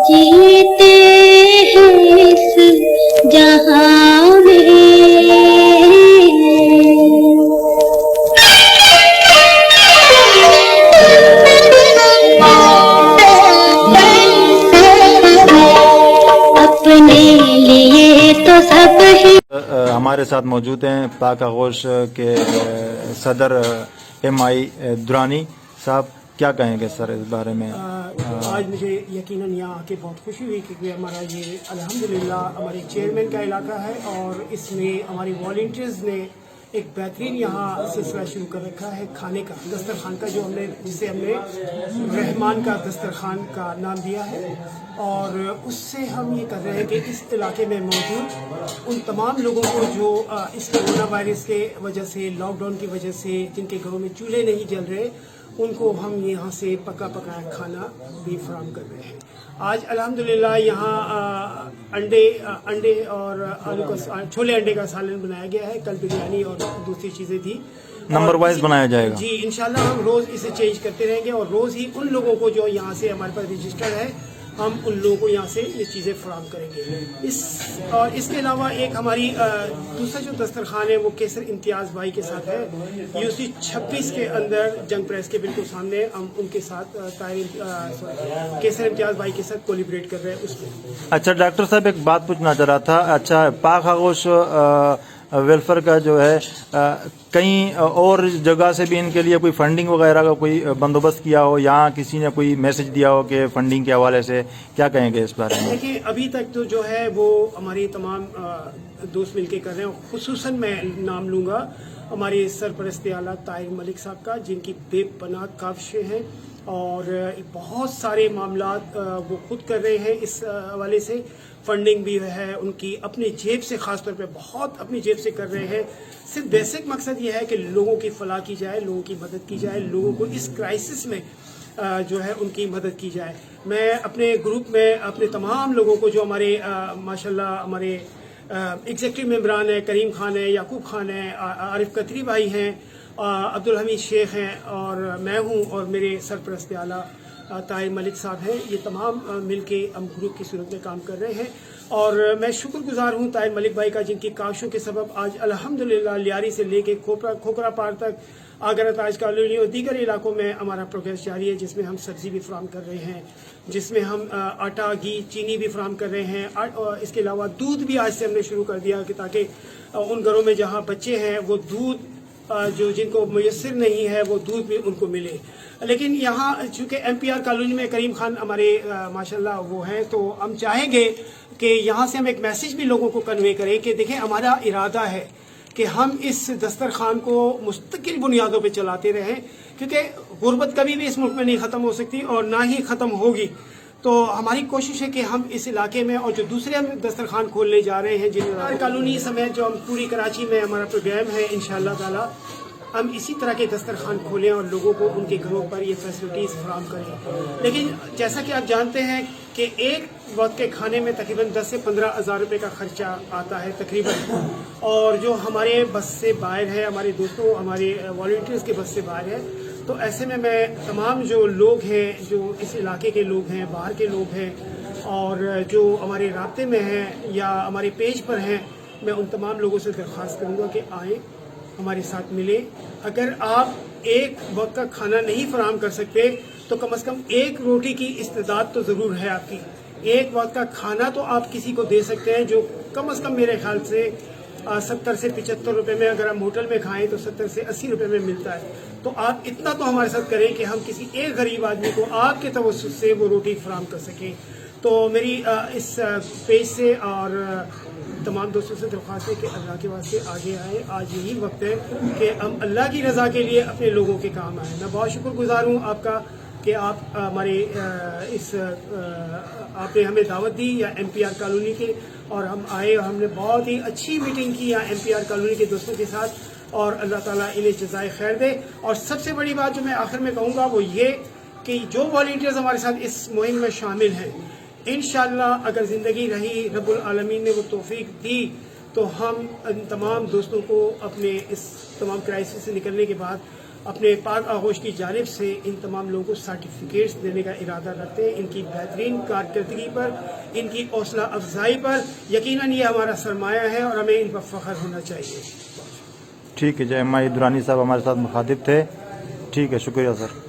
जीते हैं इस जहां अपने लिए तो सब ही। हमारे साथ मौजूद हैं पाक आगोश के सदर MI दुरानी साहब, क्या कहेंगे सर इस बारे में? आज मुझे यकीनन यहाँ आके बहुत खुशी हुई क्योंकि हमारा ये अल्हम्दुलिल्लाह हमारे चेयरमैन का इलाका है और इसमें हमारी वॉलंटियर्स ने एक बेहतरीन यहाँ सिलसिला शुरू कर रखा है खाने का, दस्तरखान का, जिसे हमने रहमान का दस्तरखान का नाम दिया है। और उससे हम ये कर रहे हैं कि इस इलाके में मौजूद उन तमाम लोगों को जो इस कोरोना वायरस के वजह से, लॉकडाउन की वजह से जिनके घरों में चूल्हे नहीं जल रहे, उनको हम यहाँ से पका पकाया खाना भी फराहम कर रहे हैं। आज अल्हम्दुलिल्लाह यहाँ अंडे और आलू का छोले अंडे का सालन बनाया गया है। कल बिरयानी और दूसरी चीज़ें थी। नंबर वाइज बनाया जाएगा जी, इंशाल्लाह हम रोज़ इसे चेंज करते रहेंगे और रोज़ ही उन लोगों को जो यहाँ से हमारे पास रजिस्टर्ड है, हम उन लोगों को यहाँ से ये चीज़ें फराहम करेंगे। और इसके अलावा एक हमारी दूसरा जो दस्तरखान है वो केसर इम्तियाज़ भाई के साथ है, UC 26 के अंदर जंग प्रेस के बिल्कुल सामने। हम उनके साथ केसर इम्तियाज़ भाई के साथ कोलिब्रेट कर रहे हैं उसमें। अच्छा डॉक्टर साहब, एक बात पूछना चाह रहा था। अच्छा, पाक आगोश वेलफेयर का जो है कहीं और जगह से भी इनके लिए कोई फंडिंग वगैरह का कोई बंदोबस्त किया हो, यहाँ किसी ने कोई मैसेज दिया हो कि फंडिंग के हवाले से, क्या कहेंगे इस बारे में? देखिए, अभी तक तो जो है वो हमारी तमाम दोस्त मिलके कर रहे हैं। खुसूसन मैं नाम लूँगा हमारे सरपरस्त आला ताहिर मलिक साहब का, जिनकी बेपनाह काविशें हैं और बहुत सारे मामलात वो खुद कर रहे हैं। इस हवाले से फंडिंग भी है उनकी अपनी जेब से, खासतौर पे बहुत अपनी जेब से कर रहे हैं। सिर्फ बेसिक मकसद ये है कि लोगों की फलाह की जाए, लोगों की मदद की जाए, लोगों को इस क्राइसिस में जो है उनकी मदद की जाए। मैं अपने ग्रुप में अपने तमाम लोगों को जो हमारे माशाल्लाह हमारे एग्जीक्यूटिव मेंबरान हैं, करीम खान है, याकूब खान है, आरिफ कतरी भाई हैं, अब्दुल हमीद शेख हैं और मैं हूँ और मेरे सरपरस्त आला ताहिर मलिक साहब हैं, ये तमाम मिलके हम ग्रुप की सूरत में काम कर रहे हैं। और मैं शुक्रगुजार हूँ ताहिर मलिक भाई का, जिनकी काविशों के सबब आज अल्हम्दुलिल्लाह लियारी से लेके खोखरा पार तक, आगरा ताज कॉलोनी और दीगर इलाकों में हमारा प्रोग्रेस जारी है, जिसमें हम सब्जी भी फराहम कर रहे हैं, जिसमें हम आटा, घी, चीनी भी फराहम कर रहे हैं। इसके अलावा दूध भी आज से हमने शुरू कर दिया कि ताकि उन घरों में जहाँ बच्चे हैं वो दूध जो जिनको मुयस्सर नहीं है वो दूध भी उनको मिले। लेकिन यहाँ चूँकि MPR कॉलोनी में करीम खान हमारे माशाल्लाह वो हैं, तो हम चाहेंगे कि यहाँ से हम एक मैसेज भी लोगों को कन्वे करें कि देखें, हमारा इरादा है कि हम इस दस्तरखान को मुस्तकिल बुनियादों पे चलाते रहें, क्योंकि गुर्बत कभी भी इस मुल्क में नहीं ख़त्म हो सकती और ना ही ख़त्म होगी। तो हमारी कोशिश है कि हम इस इलाके में और जो दूसरे हम दस्तरखान खोलने जा रहे हैं, जिन कॉलोनी समेत जो हम पूरी कराची में हमारा प्रोग्राम है, इंशाअल्लाह ताला हम इसी तरह के दस्तरखान खोलें और लोगों को उनके घरों पर ये फैसिलिटीज़ फराहम करें। लेकिन जैसा कि आप जानते हैं कि एक वक्त के खाने में तकरीबन 10 से 15 हज़ार रुपये का खर्चा आता है तकरीबन, और जो हमारे बस से बाहर है, हमारे दोस्तों, हमारे वॉलंटियर्स के बस से बाहर है। तो ऐसे में मैं तमाम जो लोग हैं, जो इस इलाके के लोग हैं, बाहर के लोग हैं और जो हमारे राब्ते में हैं या हमारे पेज पर हैं, मैं उन तमाम लोगों से दरख्वास्त करूँगा कि आएँ, हमारे साथ मिले। अगर आप एक वक्त का खाना नहीं फराहम कर सकते तो कम से कम एक रोटी की इस्तेदाद तो ज़रूर है आपकी। एक वक्त का खाना तो आप किसी को दे सकते हैं, जो कम से कम मेरे ख्याल से 70 से 75 रुपये में, अगर हम होटल में खाएं तो 70 से 80 रुपये में मिलता है। तो आप इतना तो हमारे साथ करें कि हम किसी एक गरीब आदमी को आपके तवज्जुह से वो रोटी फराहम कर सकें। तो मेरी इस पेज से और तमाम दोस्तों से दरख्वास्त है कि अल्लाह के वास्ते आगे आए। आज यही वक्त है कि हम अल्लाह की रज़ा के लिए अपने लोगों के काम आए। मैं बहुत शुक्रगुजार हूँ आपका कि आप हमारे आपने हमें दावत दी या MPR कॉलोनी के, और हम आए और हमने बहुत ही अच्छी मीटिंग की या MPR कॉलोनी के दोस्तों के साथ, और अल्लाह ताला इन्हें जज़ाए खैर दे। और सबसे बड़ी बात जो मैं आखिर में कहूँगा वो ये कि जो वॉलंटियर्स हमारे साथ इस मुहिम में शामिल हैं, इंशाअल्लाह अगर ज़िंदगी रही, रब्बुल आलमीन ने वो तौफीक दी, तो हम इन तमाम दोस्तों को अपने इस तमाम क्राइसिस से निकलने के बाद अपने पाक आगोश की जानिब से इन तमाम लोगों को सर्टिफिकेट्स देने का इरादा रखते हैं। इनकी बेहतरीन कारकर्दगी पर, इनकी हौसला अफजाई पर यकीनन ये हमारा सरमाया है और हमें इन पर फख्र होना चाहिए। ठीक है, जय माई दुरानी साहब हमारे साथ मुखातिब थे। ठीक है, शुक्रिया सर।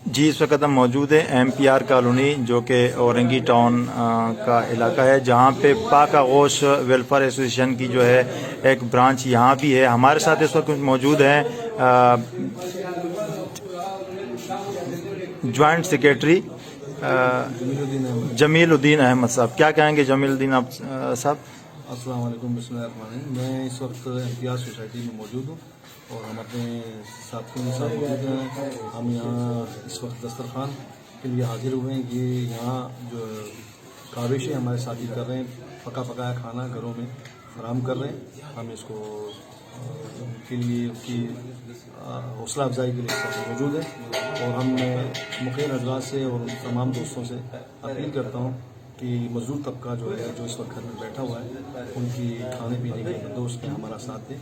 जी, इस वक्त हम मौजूद हैं MPR कॉलोनी, जो कि औरंगी टाउन का इलाका है, जहाँ पे पाक आगोश वेलफेयर एसोसिएशन की जो है एक ब्रांच यहाँ भी है। हमारे साथ इस वक्त मौजूद हैं जॉइंट सेक्रेटरी जमीलुद्दीन अहमद साहब। क्या कहेंगे जमीलुद्दीन साहब? अस्सलाम वालेकुम, बिस्मिल्लाहिर्रहमानिर्रहीम। मैं इस वक्त MPR सोसाइटी में मौजूद हूँ और हम अपने साथियों के साथ मौजूद हैं। हम यहाँ इस वक्त दस्तरखान के लिए हाजिर हुए हैं। ये यहाँ जो काविशें हमारे साथी कर रहे हैं, पका पकाया खाना घरों में फराहम कर रहे हैं। हम इसको के लिए उसकी हौसला अफजाई के लिए इस वक्त मौजूद है और हम मुखिर अजलास से और तमाम दोस्तों से अपील करता हूँ कि मजदूर तबका जो है, जो इस वक्त घर में बैठा हुआ है, उनकी खाने पीने के बंदोबस्त में हमारा साथ दें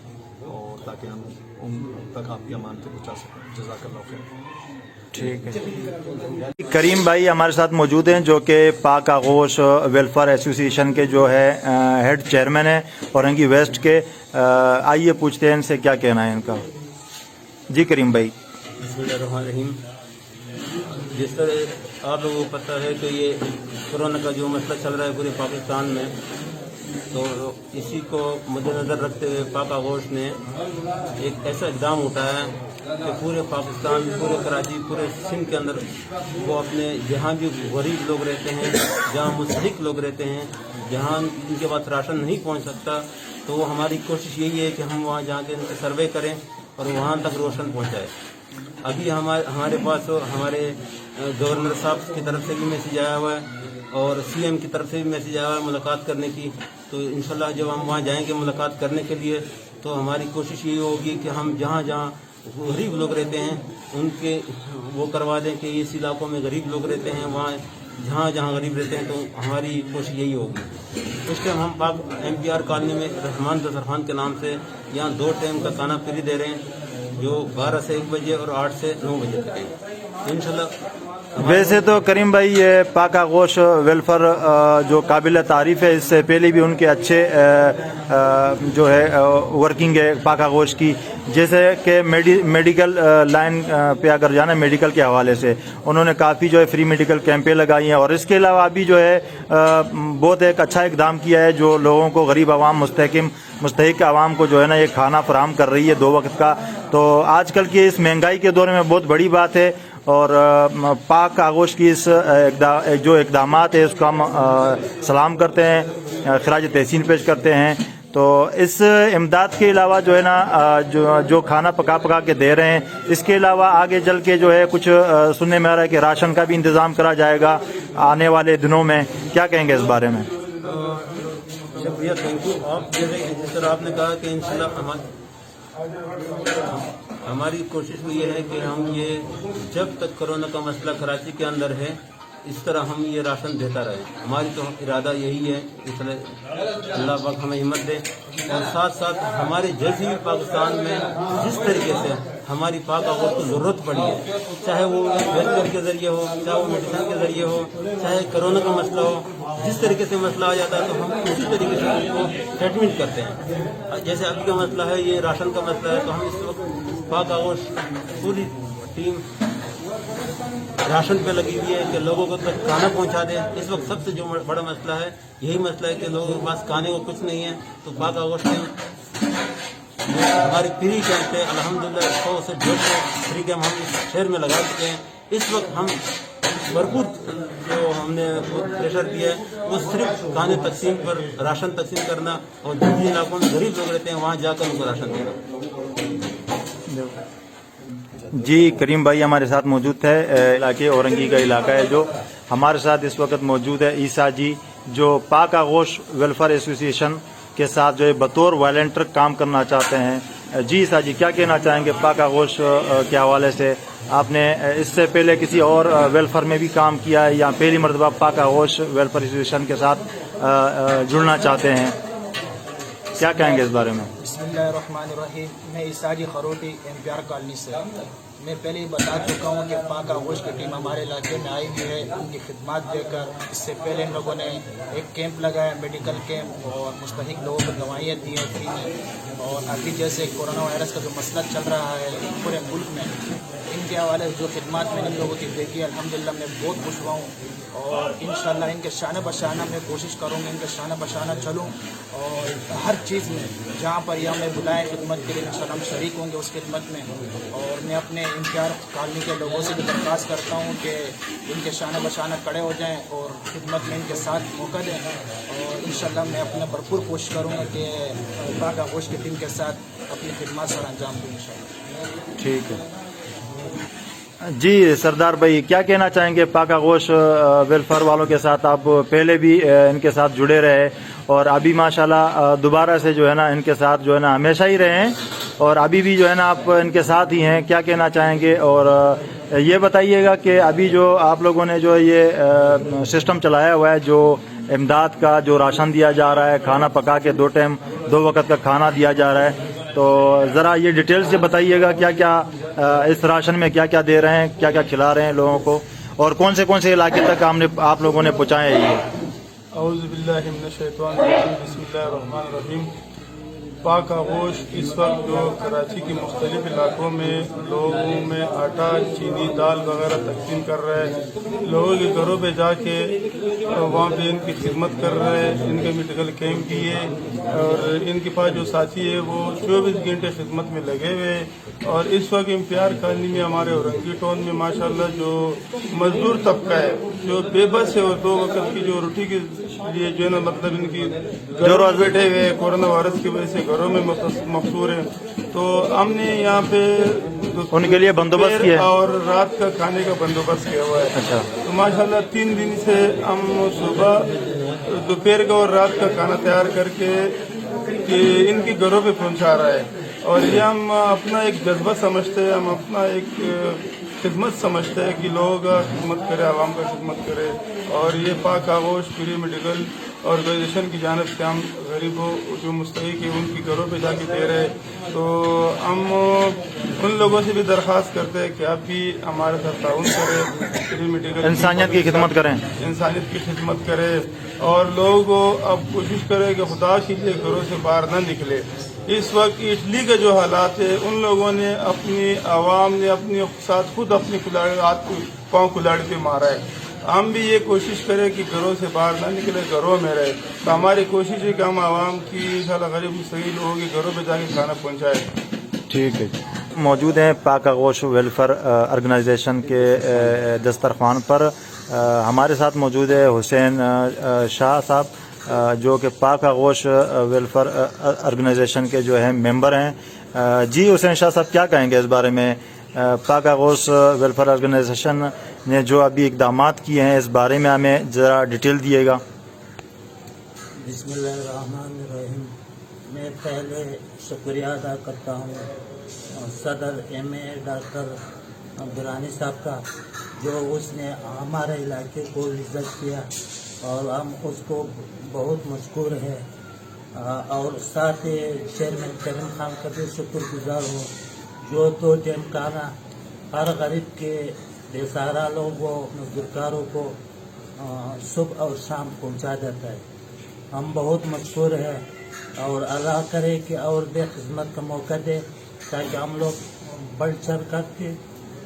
और ताकि हम उन तक आपकी अमानतें पहुँचा सकें। जज़ाकल्लाह खैर। ठीक है। करीम भाई हमारे साथ मौजूद हैं, जो कि पाक आगोश वेलफेयर एसोसिएशन के जो है हेड चेयरमैन है औरंगी वेस्ट के। आइए पूछते हैं इनसे क्या कहना है इनका। जी करीम भाई। बिस्मिल्लाहिर्रहमानिर्रहीम। जिस तरह आप लोगों को पता है कि ये कोरोना का जो मसला चल रहा है पूरे पाकिस्तान में, तो इसी को मद्देनज़र रखते हुए पाक आगोश ने एक ऐसा इक़दाम उठाया कि पूरे पाकिस्तान, पूरे कराची, पूरे सिंध के अंदर वो अपने जहाँ भी गरीब लोग रहते हैं, जहाँ मुस्तहिक लोग रहते हैं, जहाँ इनके पास राशन नहीं पहुँच सकता, तो हमारी कोशिश यही है कि हम वहाँ जाके इनके सर्वे करें और वहाँ तक रोशन पहुँचाएँ। अभी हमारे पास हमारे गवर्नर साहब की तरफ से भी मैसेज आया हुआ है और CM की तरफ से भी मैसेज आया हुआ है मुलाकात करने की। तो इंशाल्लाह जब हम वहाँ जाएंगे मुलाकात करने के लिए, तो हमारी कोशिश ये होगी कि हम जहाँ जहाँ गरीब लोग रहते हैं उनके वो करवा दें कि इस इलाकों में गरीब लोग रहते हैं, वहाँ जहाँ जहाँ गरीब रहते हैं, तो हमारी कोशिश यही होगी। इस टाइम हम पाक MPR कॉलोनी में रहमान दस्तरखान के नाम से यहाँ 2 टाइम का खाना फ्री दे रहे हैं, जो 12 से 1 बजे और 8 से 9 बजे तक है इंशाल्लाह। वैसे तो करीम भाई ये पाक आगोश वेलफेयर जो काबिल तारीफ है, इससे पहले भी उनके अच्छे जो है वर्किंग है पाक आगोश की। जैसे कि मेडिकल लाइन पे अगर जाना, मेडिकल के हवाले से उन्होंने काफ़ी जो है फ्री मेडिकल कैंपें लगाई हैं और इसके अलावा अभी जो है बहुत एक अच्छा इकदाम किया है, जो लोगों को गरीब आवाम, मुस्तहिक आवाम को जो है ना ये खाना फराहम कर रही है 2 वक्त का। तो आजकल की इस महंगाई के दौर में बहुत बड़ी बात है और पाक आगोश की इस जो इक़दामात है उसको हम सलाम करते हैं, खराज तहसीन पेश करते हैं। तो इस इमदाद के अलावा जो है ना जो खाना पका के दे रहे हैं, इसके अलावा आगे चल के जो है कुछ सुनने में आ रहा है कि राशन का भी इंतज़ाम करा जाएगा आने वाले दिनों में। क्या कहेंगे इस बारे में? शुक्रिया, थैंक यू। आप जिस तरह आपने कहा कि इंशाल्लाह हमारी कोशिश ये है कि हम ये जब तक कोरोना का मसला कराची के अंदर है, इस तरह हम ये राशन देता रहे। हमारी तो इरादा यही है, इसलिए अल्लाह पाक हमें हिम्मत दे। और साथ साथ हमारे जैसे भी पाकिस्तान में जिस तरीके से हमारी पाक आगोश को ज़रूरत पड़ी है, चाहे वो वेलफेयर के ज़रिए हो, चाहे वो मेडिसिन के ज़रिए हो, चाहे कोरोना का मसला हो, जिस तरीके से मसला आ जाता है तो हम उसी तरीके से उसको ट्रीटमेंट करते हैं। जैसे अभी का मसला है, ये राशन का मसला है, तो हम इस वक्त पाक आगोश पूरी टीम राशन पे लगी हुई है कि लोगों को तक खाना पहुंचा दें। इस वक्त सबसे जो बड़ा मसला है यही मसला है कि लोगों के पास खाने को कुछ नहीं है। तो पाक आगोश में हमारी फ्री कैंप है, अल्हम्दुलिल्लाह 100 से 150 फ्री कैंप हम इस शहर में लगा चुके हैं। इस वक्त हम भरपूर जो हमने प्रेशर दिया है वो सिर्फ खाने तकसीम पर, राशन तकसीम करना और जिन इलाकों में गरीब लोग रहते हैं वहाँ जाकर उनको राशन देना। जी करीम भाई हमारे साथ मौजूद थे, इलाके औरंगी का इलाका है। जो हमारे साथ इस वक्त मौजूद है ईसा जी, जो पाक आगोश वेलफेयर एसोसिएशन के साथ जो है बतौर वॉलंटियर काम करना चाहते हैं। जी ईसा जी, क्या कहना चाहेंगे पाक आगोश के हवाले से? आपने इससे पहले किसी और वेलफेयर में भी काम किया है या पहली मरतबा पाक आगोश वेलफेयर एसोसिएशन के साथ जुड़ना चाहते हैं? क्या कहेंगे इस बारे में? बिस्मिल्लाहिर्रहमानिर्रहीम। मैं ईसा जी खरोटी MPR कॉलोनी से। میں پہلے ہی بتا چکا ہوں کہ پاک آغوش کی ٹیم ہمارے علاقے میں آئی ہوئی ہے ان کی خدمات دے کر. اس سے پہلے ان لوگوں نے ایک کیمپ لگایا, میڈیکل کیمپ, اور مستحق لوگوں کو دوائیاں دی ہیں فری میں. اور ابھی جیسے کورونا وائرس کا جو مسئلہ چل رہا ہے پورے ملک میں, ان کے حوالے سے جو خدمات میں نے ان لوگوں کی دیکھی الحمدللہ میں بہت خوش ہوا ہوں. اور انشاءاللہ ان کے شانہ بشانہ میں کوشش کروں گا, ان کے شانہ بشانہ چلوں, اور ہر چیز میں جہاں پر یہ ہمیں بلائیں خدمت کے لیے انشاءاللہ ہم شریک ہوں گے اس خدمت میں. اور میں اپنے امتیار کالونی کے لوگوں سے بھی درخواست کرتا ہوں کہ ان کے شانہ بشانہ کھڑے ہو جائیں اور خدمت میں ان کے ساتھ موقع دیں. اور انشاءاللہ میں اپنا بھرپور کوشش کروں گا کہ پاک آغوش کی ٹیم کے ساتھ اپنی خدمات سر انجام دوں انشاءاللہ. ٹھیک ہے جی. سردار بھائی کیا کہنا چاہیں گے پاک آغوش ویلفیئر والوں کے ساتھ؟ آپ پہلے بھی ان کے ساتھ جڑے رہے اور ابھی ماشاءاللہ دوبارہ سے جو ہے نا ان کے ساتھ جو ہے نا ہمیشہ ہی رہے ہیں, اور ابھی بھی جو ہے نا آپ ان کے ساتھ ہی ہیں. کیا کہنا چاہیں گے؟ اور یہ بتائیے گا کہ ابھی جو آپ لوگوں نے جو یہ سسٹم چلایا ہوا ہے, جو امداد کا جو راشن دیا جا رہا ہے, کھانا پکا کے 2 ٹائم 2 وقت کا کھانا دیا جا رہا ہے, تو ذرا یہ ڈیٹیل سے بتائیے گا کیا کیا اس راشن میں کیا کیا دے رہے ہیں, کیا کیا کھلا رہے ہیں لوگوں کو, اور کون سے علاقے تک آپ لوگوں نے پہنچائے ہیں یہ؟ اعوذ باللہ من الشیطان الرجیم, بسم اللہ الرحمن الرحیم. پاک آغوش اس وقت جو کراچی کی مختلف علاقوں میں لوگوں میں آٹا, چینی, دال وغیرہ تقسیم کر رہے ہیں. لوگوں کے گھروں پہ جا کے وہاں پہ ان کی خدمت کر رہے ہیں. ان کے میڈیکل کیمپ بھی ہے, اور ان کے پاس جو ساتھی ہے وہ 24 گھنٹے خدمت میں لگے ہوئے ہیں. اور اس وقت امتیار کالونی میں ہمارے اورنگی ٹاؤن میں ماشاءاللہ جو مزدور طبقہ ہے جو بے بس ہے, اور 2 وقت کی جو روٹی کے لیے جو ہے نا مطلب ان کی گھروں بیٹھے ہوئے کورونا وائرس کی وجہ سے گھروں میں مقصور ہیں, تو ہم نے یہاں پہ ان کے لیے بندوبست کیا اور رات کا کھانے کا بندوبست کیا ہوا ہے. اچھا. تو ماشاءاللہ 3 دن سے ہم صبح, دوپہر کا اور رات کا کھانا تیار کر کے ان کے گھروں پہ پہنچا رہا ہے. اور یہ ہم اپنا ایک جذبہ سمجھتے ہیں, ہم اپنا ایک خدمت سمجھتے ہیں کہ لوگوں کا خدمت کرے, عوام کا خدمت کرے. اور یہ پاک آغوش پری میڈیکل آرگنائزیشن کی جانب سے ہم غریبوں جو مستحق ہیں ان کی گھروں پہ جا کے دے رہے. تو ہم ان لوگوں سے بھی درخواست کرتے ہیں کہ آپ بھی ہمارے ساتھ تعاون کریں, پری میڈیکل انسانیت کی خدمت کریں, انسانیت کی خدمت کرے, اور لوگوں اب کوشش کرے کہ خدا کے لیے گھروں سے باہر نہ نکلے. اس وقت اٹلی کے جو حالات ہے ان لوگوں نے اپنی عوام نے اپنے ساتھ خود اپنی پاؤں کلاڑی پہ مارا ہے. ہم بھی یہ کوشش کریں کہ گھروں سے باہر نہ نکلے, گھروں میں رہے. تو ہماری کوشش ہے کہ ہم عوام کی انشاءاللہ غریب مستحق لوگوں کے گھروں پہ جا کے کھانا پہنچائے. ٹھیک ہے. موجود ہیں پاک آغوش ویلفیئر آرگنائزیشن کے دسترخوان پر. ہمارے ساتھ موجود ہے حسین شاہ صاحب, جو کہ پاک آغوش ویلفیئر آرگنائزیشن کے جو ہیں ممبر ہیں. جی حسین شاہ صاحب کیا کہیں گے اس بارے میں؟ پاک آغوش ویلفیئر آرگنائزیشن نے جو ابھی اقدامات کیے ہیں اس بارے میں ہمیں ذرا ڈیٹیل دیے گا. بسم اللہ الرحمن الرحیم. میں پہلے شکریہ ادا کرتا ہوں صدر MA ڈاکٹر درانی صاحب کا, جو اس نے ہمارے علاقے کو عزت کیا, اور ہم اس کو بہت مشکور ہے. اور ساتھ چیئرمین کریم خان کا بھی شکر گزار ہوں, جو 2 ٹائم کھانا ہر غریب کے بے سہارا لوگوں مزدورکاروں کو صبح اور شام پہنچا دیتا ہے. ہم بہت مشکور ہیں, اور اللہ کرے کہ اور بھی خدمت کا موقع دے تاکہ ہم لوگ بڑھ چڑھ کر کے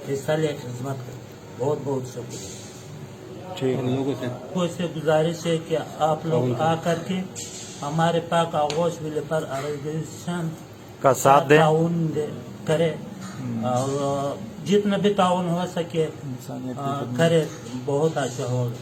حصہ لے خدمت کریں. بہت بہت شکریہ. لوگوں سے گزارش ہے کہ آپ لوگ آ کر کے ہمارے پاک آغوش ویلفیئر آرگنائزیشن کا ساتھ دیں, تعاون کرے, اور جتنا بھی تعاون ہو سکے کرے, بہت اچھا ہوگا.